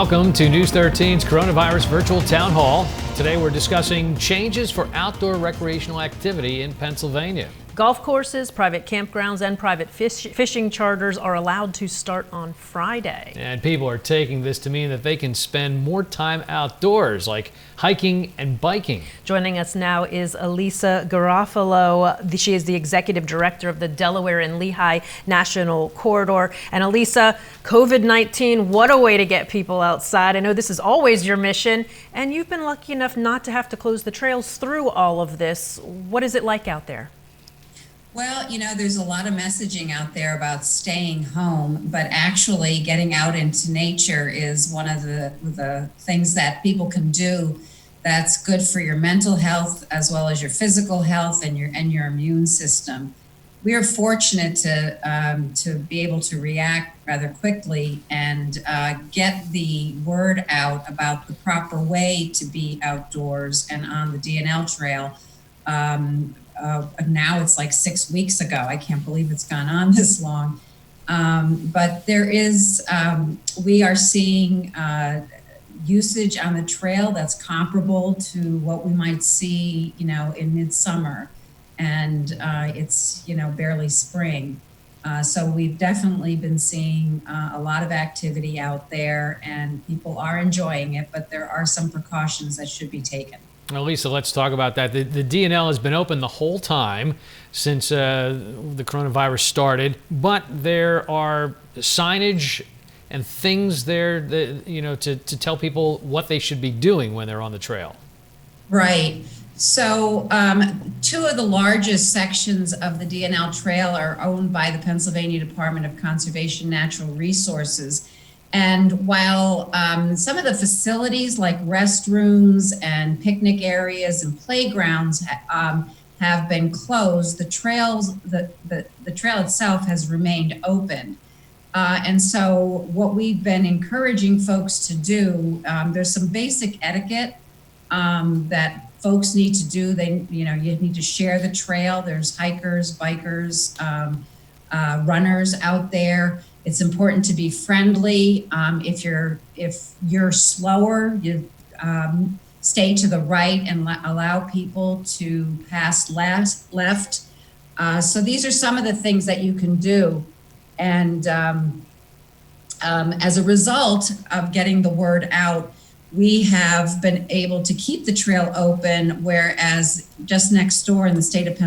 Welcome to News 13's Coronavirus Virtual Town Hall. Today we're discussing changes for outdoor recreational activity in Pennsylvania. Golf courses, private campgrounds, and private fishing charters are allowed to start on Friday. And people are taking this to mean that they can spend more time outdoors, like hiking and biking. Joining us now is Elissa Garofalo. She is the executive director of the Delaware and Lehigh National Corridor. And Elissa, COVID-19, what a way to get people outside. I know this is always your mission, and you've been lucky enough not to have to close the trails through all of this. What is it like out there? Well, there's a lot of messaging out there about staying home, but actually getting out into nature is one of the things that people can do that's good for your mental health as well as your physical health and your immune system. We are fortunate to be able to react rather quickly and get the word out about the proper way to be outdoors and on the D&L trail. Now it's like 6 weeks ago. I can't believe it's gone on this long. But we are seeing usage on the trail that's comparable to what we might see, in midsummer. And it's, barely spring. So we've definitely been seeing a lot of activity out there, and people are enjoying it, but there are some precautions that should be taken. Well, Lisa, let's talk about that. The D&L has been open the whole time since the coronavirus started, but there are signage and things there that, to tell people what they should be doing when they're on the trail. Right. So two of the largest sections of the D&L trail are owned by the Pennsylvania Department of Conservation Natural Resources. And while some of the facilities like restrooms and picnic areas and playgrounds have been closed, the trail itself has remained open. And so what we've been encouraging folks to do, there's some basic etiquette that folks need to do. You need to share the trail. There's hikers, bikers, runners out there. It's important to be friendly. If you're slower, you stay to the right and allow people to pass left. So these are some of the things that you can do. And as a result of getting the word out, we have been able to keep the trail open, whereas just next door in the state of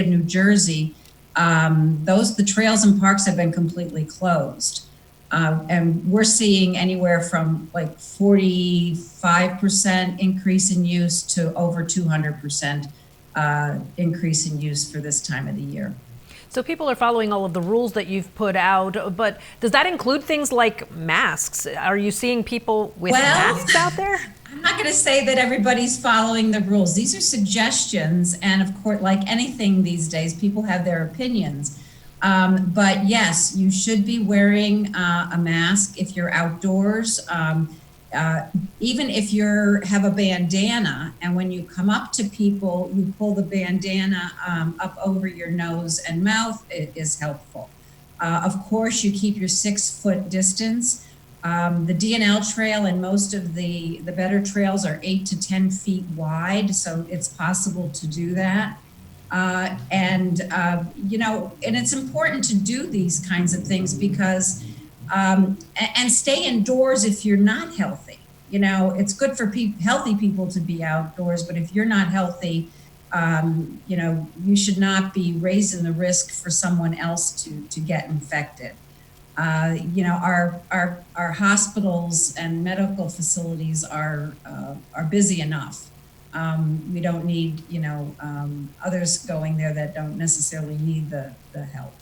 New Jersey, the trails and parks have been completely closed. And we're seeing anywhere from like 45% increase in use to over 200% increase in use for this time of the year. So people are following all of the rules that you've put out, but does that include things like masks? Are you seeing people with masks out there? I'm not going to say that everybody's following the rules. These are suggestions, and of course, like anything these days, people have their opinions. But yes, you should be wearing a mask if you're outdoors. Even if you have a bandana, and when you come up to people, you pull the bandana up over your nose and mouth, it is helpful. Of course, you keep your 6-foot distance. The D&L trail and most of the better trails are 8 to 10 feet wide, so it's possible to do that. And it's important to do these kinds of things because, and stay indoors if you're not healthy. It's good for healthy people to be outdoors, but if you're not healthy, you should not be raising the risk for someone else to get infected. Our hospitals and medical facilities are busy enough. We don't need, others going there that don't necessarily need the help.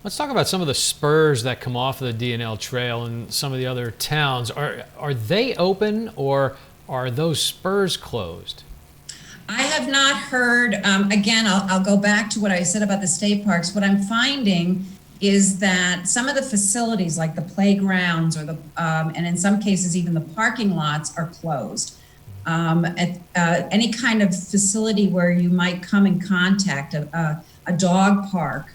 Let's talk about some of the spurs that come off the D&L trail and some of the other towns. Are they open, or are those spurs closed? I have not heard, again, I'll go back to what I said about the state parks. What I'm finding is that some of the facilities like the playgrounds or and in some cases even the parking lots are closed. Any kind of facility where you might come in contact, a dog park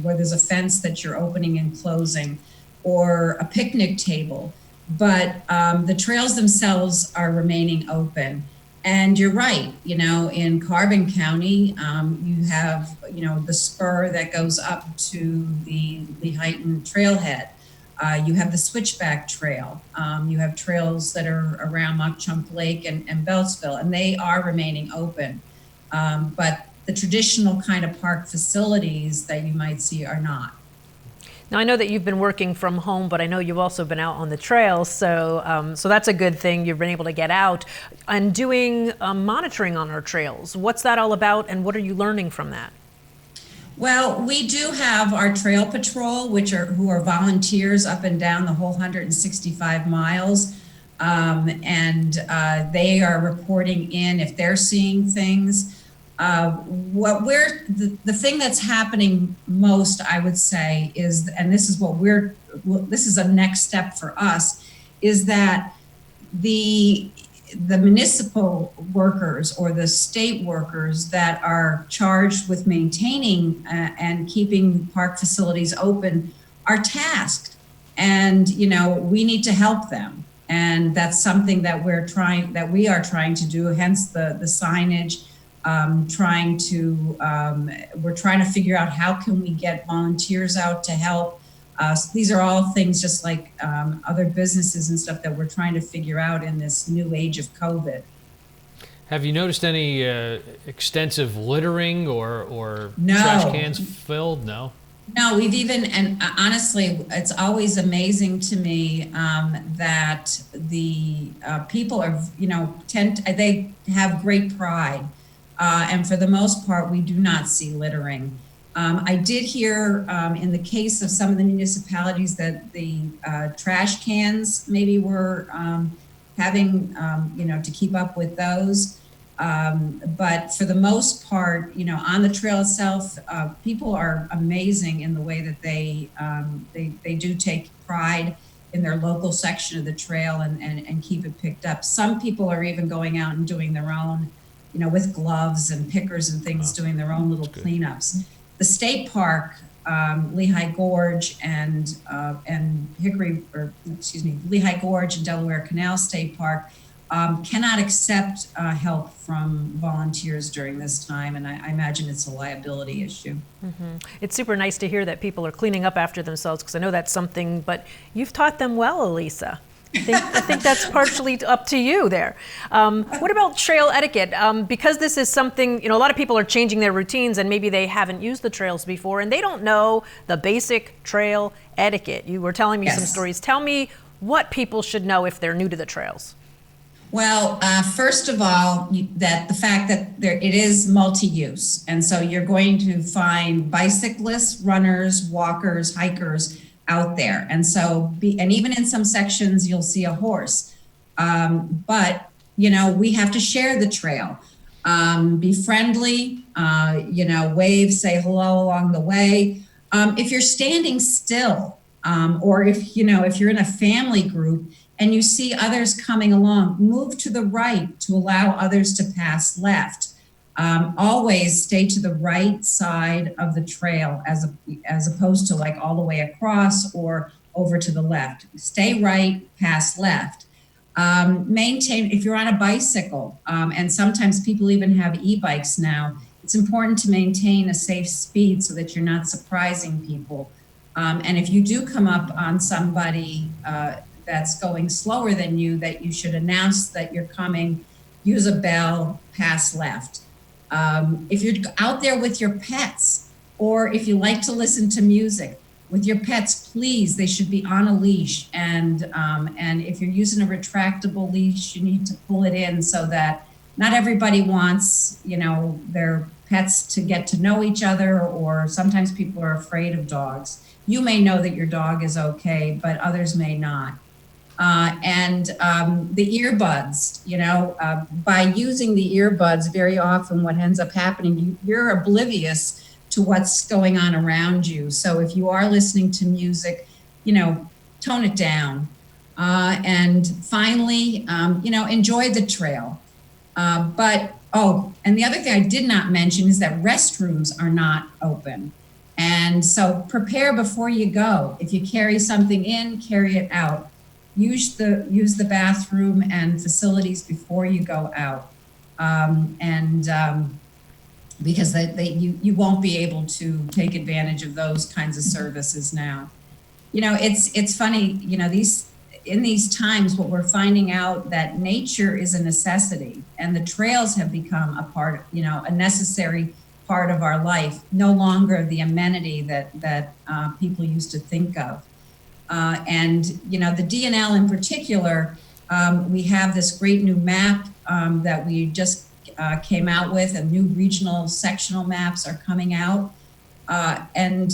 where there's a fence that you're opening and closing, or a picnic table. but the trails themselves are remaining open. And you're right, in Carbon County, you have, the spur that goes up to the Lehigh trailhead. You have the Switchback Trail. You have trails that are around Mock Chunk Lake and Beltsville, and they are remaining open. But the traditional kind of park facilities that you might see are not. Now, I know that you've been working from home, but I know you've also been out on the trails, so that's a good thing. You've been able to get out and doing monitoring on our trails. What's that all about, and what are you learning from that? Well, we do have our trail patrol, who are volunteers up and down the whole 165 miles, and they are reporting in if they're seeing things. The thing that's happening most, I would say, is, and this is this is a next step for us, is that the municipal workers or the state workers that are charged with maintaining and keeping park facilities open are tasked, and we need to help them, and that's something that we are trying to do. Hence the signage. We're trying to figure out how can we get volunteers out to help. So these are all things just like other businesses and stuff that we're trying to figure out in this new age of COVID. Have you noticed any extensive littering or No. trash cans filled? No. No, and honestly, it's always amazing to me that the people are, they have great pride. And for the most part, we do not see littering. I did hear in the case of some of the municipalities that the trash cans maybe were having, to keep up with those. But for the most part, on the trail itself, people are amazing in the way that they do take pride in their local section of the trail and keep it picked up. Some people are even going out and doing their own, with gloves and pickers and things, doing their own little cleanups. The state park, Lehigh Gorge and Lehigh Gorge and Delaware Canal State Park cannot accept help from volunteers during this time, and I imagine it's a liability issue. Mm-hmm. It's super nice to hear that people are cleaning up after themselves, because I know that's something, but you've taught them well, Elissa. I think that's partially up to you there. What about trail etiquette? Because this is something, a lot of people are changing their routines and maybe they haven't used the trails before and they don't know the basic trail etiquette. You were telling me some stories. Tell me what people should know if they're new to the trails. Well, first of all, the fact that it is multi-use. And so you're going to find bicyclists, runners, walkers, hikers out there. And so, and even in some sections, you'll see a horse. But, we have to share the trail. Be friendly, wave, say hello along the way. If you're standing still, or if you're in a family group and you see others coming along, move to the right to allow others to pass left. Always stay to the right side of the trail as opposed to like all the way across or over to the left. Stay right, pass left. Maintain, if you're on a bicycle, and sometimes people even have e-bikes now, it's important to maintain a safe speed so that you're not surprising people. And if you do come up on somebody that's going slower than you, that you should announce that you're coming, use a bell, pass left. If you're out there with your pets, or if you like to listen to music with your pets, please, they should be on a leash. And if you're using a retractable leash, you need to pull it in so that not everybody wants, their pets to get to know each other, or sometimes people are afraid of dogs. You may know that your dog is okay, but others may not. And the earbuds, by using the earbuds, very often what ends up happening, you're oblivious to what's going on around you. So if you are listening to music, tone it down. And finally, enjoy the trail. And the other thing I did not mention is that restrooms are not open. And so prepare before you go. If you carry something in, carry it out. use the bathroom and facilities before you go out. Because you won't be able to take advantage of those kinds of services now. It's funny, in these times, what we're finding out that nature is a necessity, and the trails have become a necessary part of our life, no longer the amenity that people used to think of. And the DNL in particular, we have this great new map that we just came out with, and new regional sectional maps are coming out. And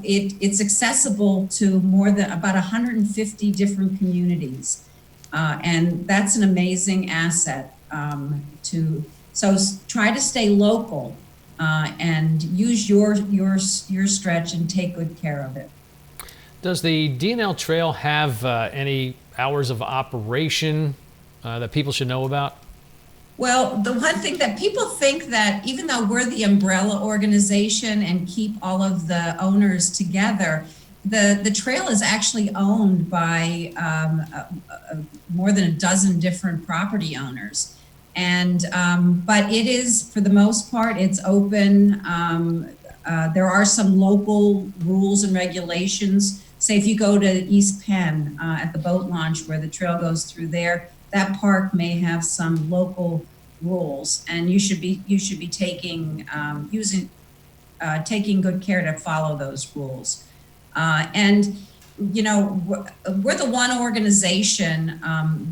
it's accessible to more than about 150 different communities. And that's an amazing asset so try to stay local and use your stretch and take good care of it. Does the DNL Trail have any hours of operation that people should know about? Well, the one thing that people think that even though we're the umbrella organization and keep all of the owners together, the trail is actually owned by more than a dozen different property owners. And but it is, for the most part, it's open. There are some local rules and regulations. Say if you go to East Penn at the boat launch where the trail goes through there, that park may have some local rules, and you should be taking taking good care to follow those rules. And we're the one organization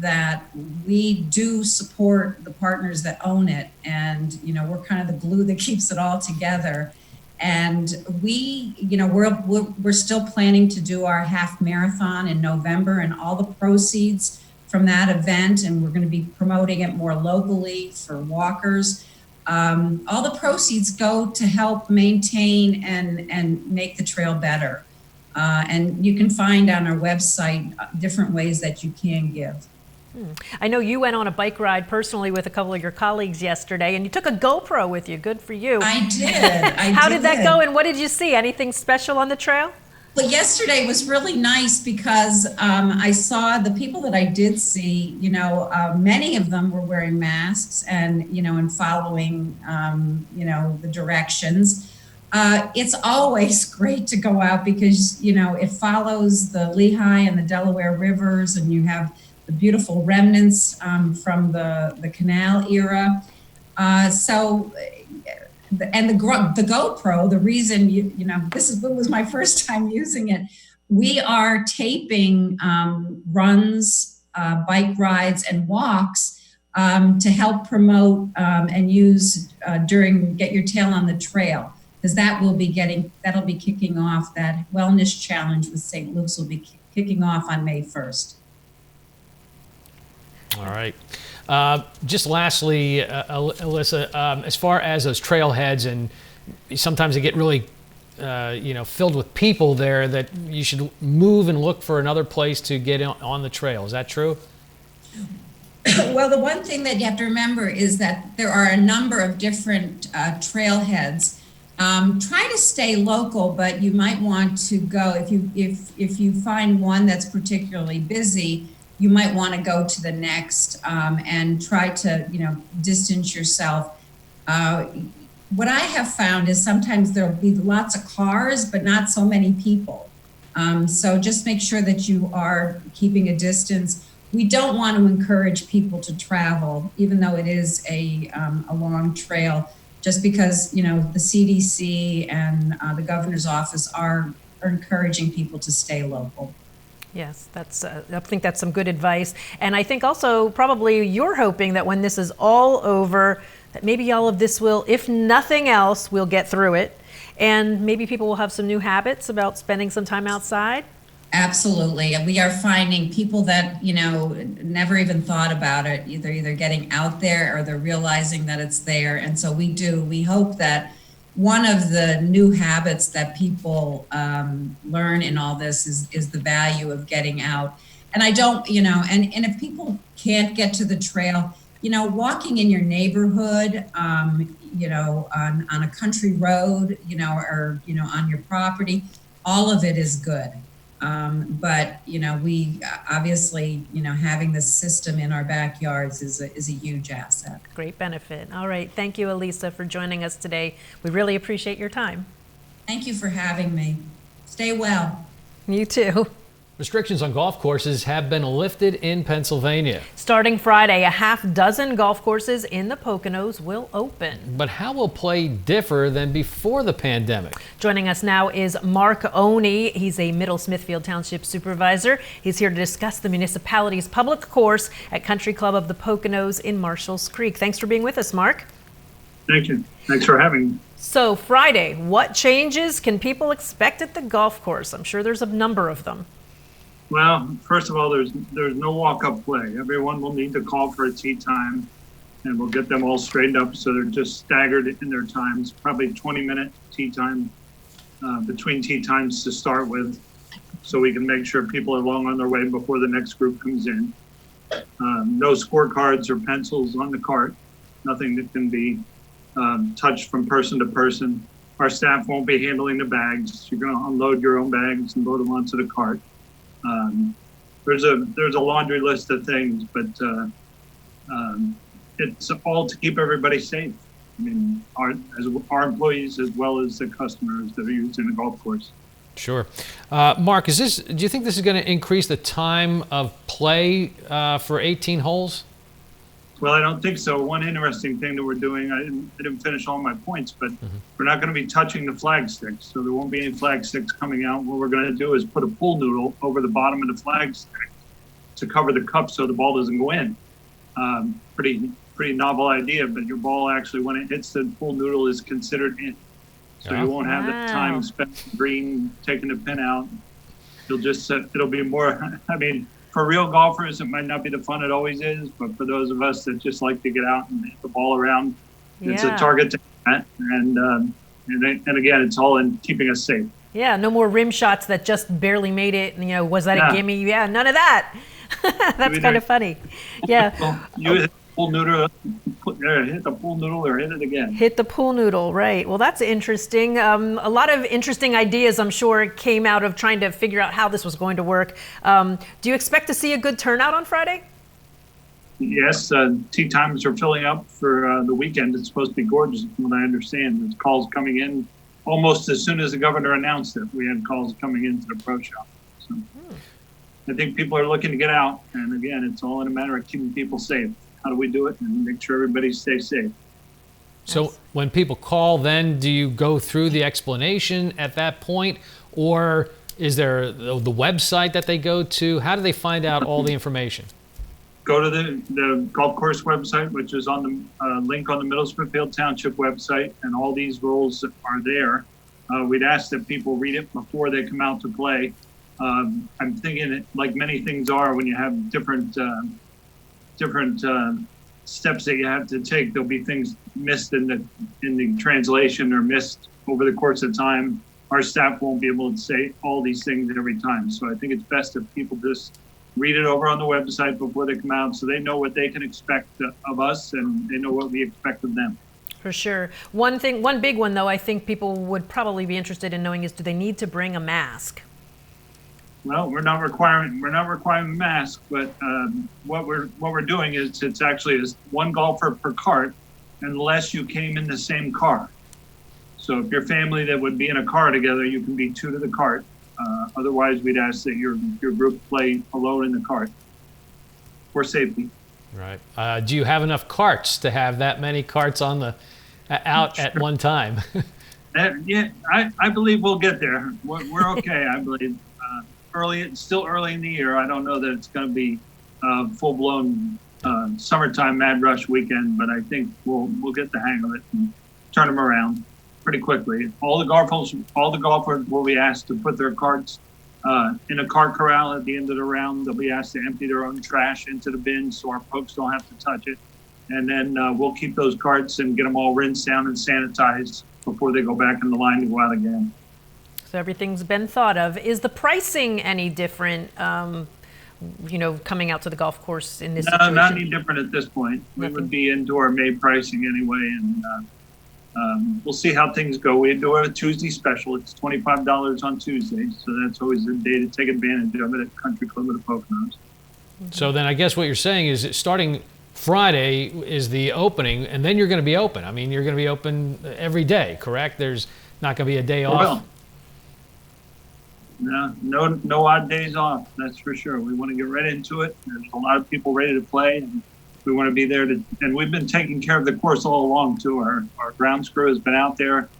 that we do support the partners that own it, and we're kind of the glue that keeps it all together. And we're still planning to do our half marathon in November, and all the proceeds from that event, and we're going to be promoting it more locally for walkers. All the proceeds go to help maintain and make the trail better. And you can find on our website different ways that you can give. I know you went on a bike ride personally with a couple of your colleagues yesterday, and you took a GoPro with you. Good for you. I did. How did that go, and what did you see? Anything special on the trail? Well, yesterday was really nice because I saw the people that I did see, many of them were wearing masks and, and following, the directions. It's always great to go out because, it follows the Lehigh and the Delaware rivers, and you have the beautiful remnants from the canal era. And the GoPro, the reason this was my first time using it. We are taping runs, bike rides, and walks to help promote and use during Get Your Tail on the Trail, because that'll be kicking off. That wellness challenge with St. Luke's will be kicking off on May 1st. All right. Just lastly, Elissa, as far as those trailheads, and sometimes they get really, filled with people there, that you should move and look for another place to get on the trail. Is that true? Well, the one thing that you have to remember is that there are a number of different trailheads. Try to stay local, but you might want to go if you find one that's particularly busy. You might want to go to the next and try to, distance yourself. What I have found is sometimes there'll be lots of cars, but not so many people. So just make sure that you are keeping a distance. We don't want to encourage people to travel, even though it is a long trail, just because, the CDC and the governor's office are encouraging people to stay local. Yes, I think that's some good advice. And I think also probably you're hoping that when this is all over, that maybe all of this will, if nothing else, we'll get through it. And maybe people will have some new habits about spending some time outside. Absolutely. And we are finding people that, never even thought about it, either getting out there or they're realizing that it's there. And so we hope that one of the new habits that people learn in all this is the value of getting out. And I don't, and if people can't get to the trail, walking in your neighborhood, on a country road, or, on your property, all of it is good. But, we obviously, having this system in our backyards is a huge asset. Great benefit. All right. Thank you, Elissa, for joining us today. We really appreciate your time. Thank you for having me. Stay well. You too. Restrictions on golf courses have been lifted in Pennsylvania. Starting Friday, a half dozen golf courses in the Poconos will open. But how will play differ than before the pandemic? Joining us now is Mark Oney. He's a Middle Smithfield Township Supervisor. He's here to discuss the municipality's public course at Country Club of the Poconos in Marshalls Creek. Thanks for being with us, Mark. Thank you. Thanks for having me. So Friday, what changes can people expect at the golf course? I'm sure there's a number of them. Well, first of all, there's no walk-up play. Everyone will need to call for a tee time, and we'll get them all straightened up so they're just staggered in their times. Probably 20-minute tee time between tee times to start with, so we can make sure people are long on their way before the next group comes in. No scorecards or pencils on the cart. Nothing that can be touched from person to person. Our staff won't be handling the bags. You're going to unload your own bags and load them onto the cart. There's a laundry list of things, but it's all to keep everybody safe. I mean, our employees as well as the customers that are using the golf course. Sure. Mark, do you think this is going to increase the time of play for 18 holes? Well, I don't think so. One interesting thing that we're doing, I didn't finish all my points, but we're not going to be touching the flag sticks. So there won't be any flag sticks coming out. What we're going to do is put a pool noodle over the bottom of the flag stick to cover the cup so the ball doesn't go in. Pretty novel idea, but your ball actually, when it hits the pool noodle, is considered in. So you won't have the time spent green, taking the pin out. It'll be more, I mean, for real golfers, it might not be the fun it always is, but for those of us that just like to get out and hit the ball around, it's a target to that. And again, it's all in keeping us safe. Yeah, no more rim shots that just barely made it. Was that a gimme? Yeah, none of that. That's kind of funny. Yeah. Well, you hit the pool noodle, hit the pool noodle or hit it again. Hit the pool noodle, right. Well, that's interesting. A lot of interesting ideas, I'm sure, came out of trying to figure out how this was going to work. Do you expect to see a good turnout on Friday? Yes, tee times are filling up for the weekend. It's supposed to be gorgeous, from what I understand. There's calls coming in almost as soon as the governor announced it. We had calls coming into the pro shop. So I think people are looking to get out. And again, it's all in a matter of keeping people safe. How do we do it and make sure everybody stays safe? So when people call, then do you go through the explanation at that point, or is there the website that they go to? How do they find out all the information? Go to the golf course website, which is on the link on the Middle Smithfield Township website, and all these rules are there. We'd ask that people read it before they come out to play. I'm thinking, like many things are, when you have different steps that you have to take, there'll be things missed in the translation or missed over the course of time. Our staff won't be able to say all these things every time. So I think it's best if people just read it over on the website before they come out, so they know what they can expect of us and they know what we expect of them. For sure. One big one though, I think people would probably be interested in knowing is, do they need to bring a mask? Well, we're not requiring a mask, but what we're doing is it's actually one golfer per cart, unless you came in the same car. So if your family that would be in a car together, you can be two to the cart. Otherwise, we'd ask that your group play alone in the cart for safety. Right. Do you have enough carts to have that many carts on the out at one time? Yeah, I believe we'll get there. We're okay, I believe. It's still early in the year. I don't know that it's going to be full-blown summertime mad rush weekend, but I think we'll get the hang of it and turn them around pretty quickly. All the golfers will be asked to put their carts in a cart corral at the end of the round. They'll be asked to empty their own trash into the bin so our folks don't have to touch it. And then we'll keep those carts and get them all rinsed down and sanitized before they go back in the line to go out again. So everything's been thought of. Is the pricing any different, coming out to the golf course in this situation? Not any different at this point. We would be into our May pricing anyway, and We'll see how things go. We do have a Tuesday special. It's $25 on Tuesdays, so that's always a day to take advantage of it at Country Club of the Poconos. So then I guess what you're saying is that starting Friday is the opening, and then you're going to be open. I mean, you're going to be open every day, correct? There's not going to be a day off. No odd days off. That's for sure. We want to get right into it. There's a lot of people ready to play, and we want to be there and we've been taking care of the course all along too. Our grounds crew has been out there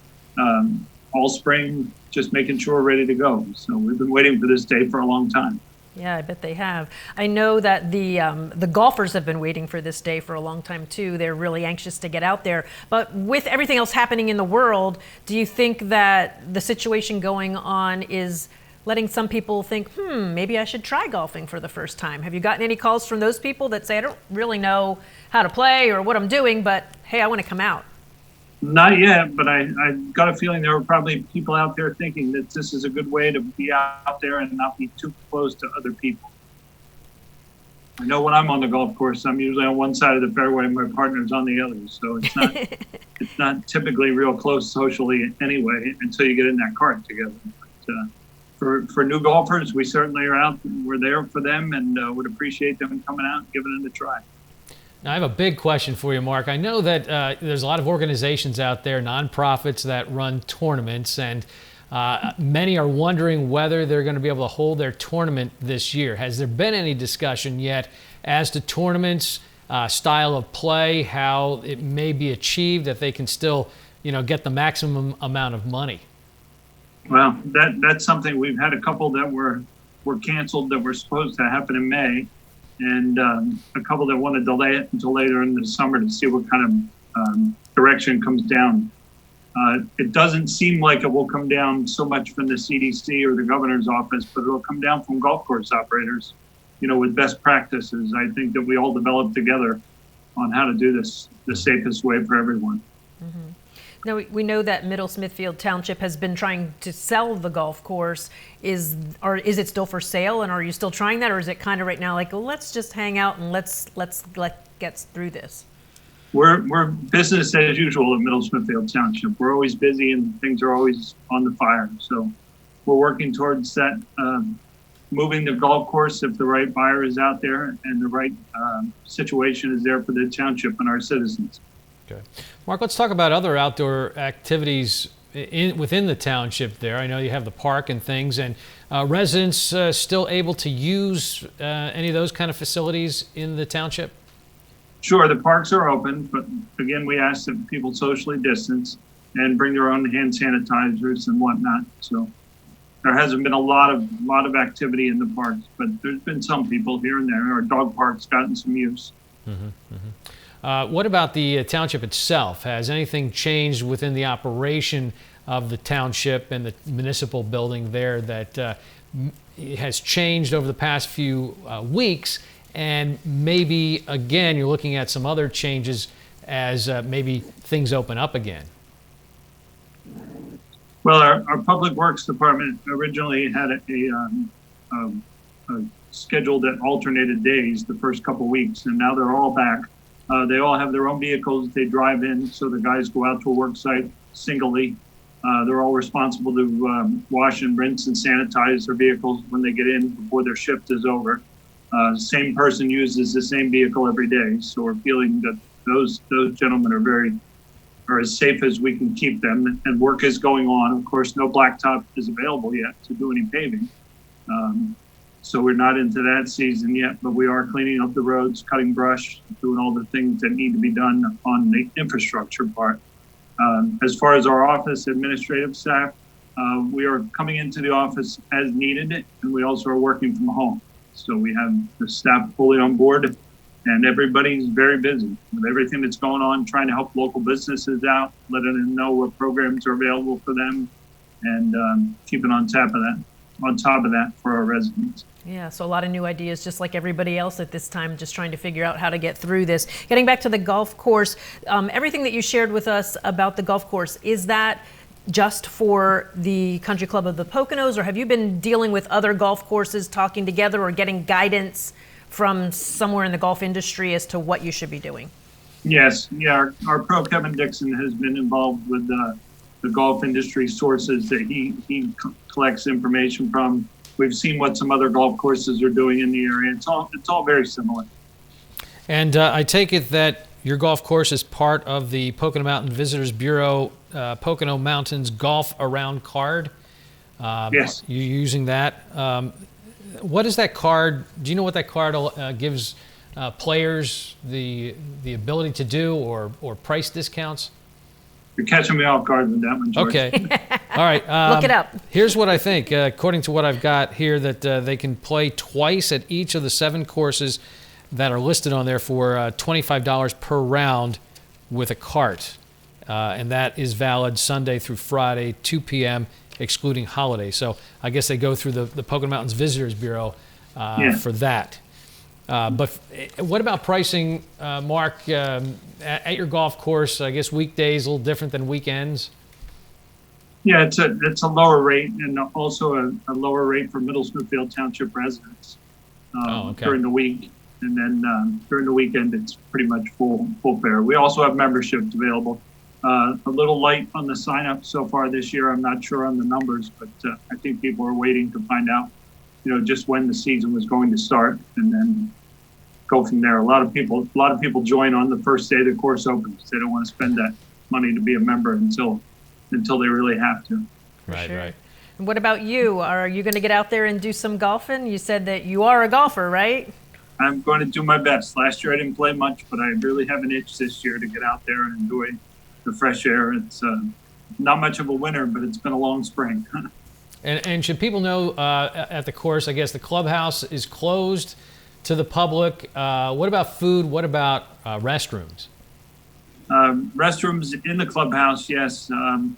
all spring, just making sure we're ready to go. So we've been waiting for this day for a long time. Yeah, I bet they have. I know that the golfers have been waiting for this day for a long time too. They're really anxious to get out there. But with everything else happening in the world, do you think that the situation going on is letting some people think, maybe I should try golfing for the first time? Have you gotten any calls from those people that say, I don't really know how to play or what I'm doing, but hey, I want to come out? Not yet, but I got a feeling there were probably people out there thinking that this is a good way to be out there and not be too close to other people. I know when I'm on the golf course, I'm usually on one side of the fairway and my partner's on the other. So it's not it's not typically real close socially anyway until you get in that cart together. But, for new golfers, we certainly are out. We're there for them and would appreciate them coming out and giving it a try. Now, I have a big question for you, Mark. I know that there's a lot of organizations out there, nonprofits that run tournaments, and many are wondering whether they're going to be able to hold their tournament this year. Has there been any discussion yet as to tournaments, style of play, how it may be achieved, that they can still, get the maximum amount of money? Well, that's something. We've had a couple that were canceled that were supposed to happen in May, and a couple that want to delay it until later in the summer to see what kind of direction comes down. It doesn't seem like it will come down so much from the CDC or the governor's office, but it'll come down from golf course operators, with best practices. I think that we all develop together on how to do this the safest way for everyone. Mm-hmm. Now, we know that Middle Smithfield Township has been trying to sell the golf course. Is it still for sale, and are you still trying that, or is it kind of right now like, let's just hang out and let's get through this? We're business as usual at Middle Smithfield Township. We're always busy and things are always on the fire. So we're working towards that, moving the golf course if the right buyer is out there and the right situation is there for the township and our citizens. Okay. Mark, let's talk about other outdoor activities within the township there. I know you have the park and things, and residents still able to use any of those kind of facilities in the township? Sure, the parks are open, but again, we ask that people socially distance and bring their own hand sanitizers and whatnot. So there hasn't been a lot of activity in the parks, but there's been some people here and there. Our dog park's gotten some use. Mm-hmm, mm-hmm. What about the township itself? Has anything changed within the operation of the township and the municipal building there that has changed over the past few weeks? And maybe, again, you're looking at some other changes as maybe things open up again. Well, our Public Works Department originally had a schedule that alternated days the first couple weeks, and now they're all back. They all have their own vehicles. They drive in, so the guys go out to a work site singly. They're all responsible to wash and rinse and sanitize their vehicles when they get in before their shift is over. Same person uses the same vehicle every day, so we're feeling that those gentlemen are as safe as we can keep them, and work is going on. Of course, no blacktop is available yet to do any paving. So we're not into that season yet, but we are cleaning up the roads, cutting brush, doing all the things that need to be done on the infrastructure part. As far as our office administrative staff, we are coming into the office as needed, and we also are working from home. So we have the staff fully on board, and everybody's very busy with everything that's going on, trying to help local businesses out, letting them know what programs are available for them, and keeping on top of that for our residents. Yeah, so a lot of new ideas, just like everybody else at this time, just trying to figure out how to get through this. Getting back to the golf course, everything that you shared with us about the golf course, is that just for the Country Club of the Poconos, or have you been dealing with other golf courses, talking together, or getting guidance from somewhere in the golf industry as to what you should be doing? Yes, yeah, our pro Kevin Dixon has been involved with the golf industry sources that he collects information from. We've seen what some other golf courses are doing in the area. It's all very similar. And I take it that your golf course is part of the Pocono Mountain Visitors Bureau Pocono Mountains Golf Around card. Yes. You're using that. What is that card? Do you know what that card gives players the ability to do, or price discounts? You're catching me off guard with that one, George. Okay. All right. Look it up. Here's what I think. According to what I've got here, that they can play twice at each of the 7 courses that are listed on there for $25 per round with a cart. And that is valid Sunday through Friday, 2 p.m., excluding holidays. So I guess they go through the Pocono Mountains Visitors Bureau for that. But what about pricing, Mark, at your golf course? I guess weekdays a little different than weekends. Yeah, it's a lower rate, and also a lower rate for Middle Smithfield Township residents during the week. And then during the weekend, it's pretty much full fare. We also have memberships available. A little light on the sign up so far this year. I'm not sure on the numbers, but I think people are waiting to find out, just when the season was going to start, and then go from there. A lot of people join on the first day the course opens. They don't want to spend that money to be a member until they really have to. Right, Sure. right. And what about you? Are you going to get out there and do some golfing? You said that you are a golfer, right? I'm going to do my best. Last year I didn't play much, but I really have an itch this year to get out there and enjoy the fresh air. It's not much of a winter, but it's been a long spring. And should people know at the course, I guess the clubhouse is closed to the public. What about food? What about restrooms? Restrooms in the clubhouse, yes.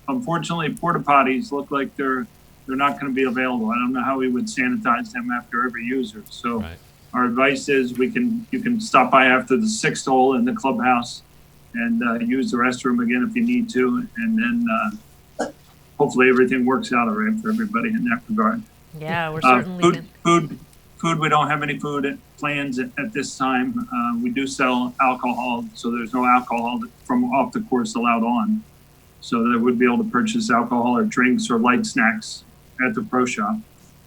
Unfortunately, porta potties look like they're not going to be available. I don't know how we would sanitize them after every user. So Right. Our advice is you can stop by after the 6th hole in the clubhouse and use the restroom again if you need to, and then hopefully everything works out all right for everybody in that regard. Yeah, we're certainly. Food. We don't have any food plans at this time. We do sell alcohol, so there's no alcohol from off the course allowed on. So they would be able to purchase alcohol or drinks or light snacks at the pro shop.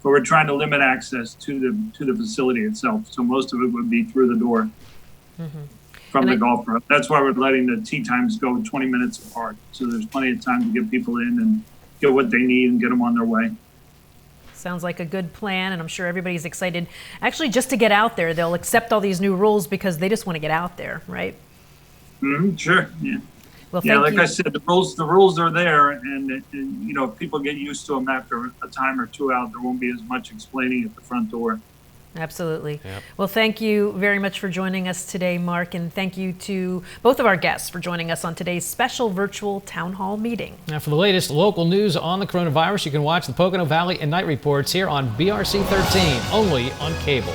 But we're trying to limit access to the facility itself. So most of it would be through the door from the golf club. That's why we're letting the tee times go 20 minutes apart. So there's plenty of time to get people in and get what they need and get them on their way. Sounds like a good plan, and I'm sure everybody's excited. Actually, just to get out there, they'll accept all these new rules because they just want to get out there, right? Mm-hmm, sure. Yeah. Well, Yeah, thank like you. I said, the rules are there, and if people get used to them after a time or two out, there won't be as much explaining at the front door. Absolutely. Yep. Well, thank you very much for joining us today, Mark, and thank you to both of our guests for joining us on today's special virtual town hall meeting. Now, for the latest local news on the coronavirus, you can watch the Pocono Valley and Night Reports here on BRC 13, only on cable.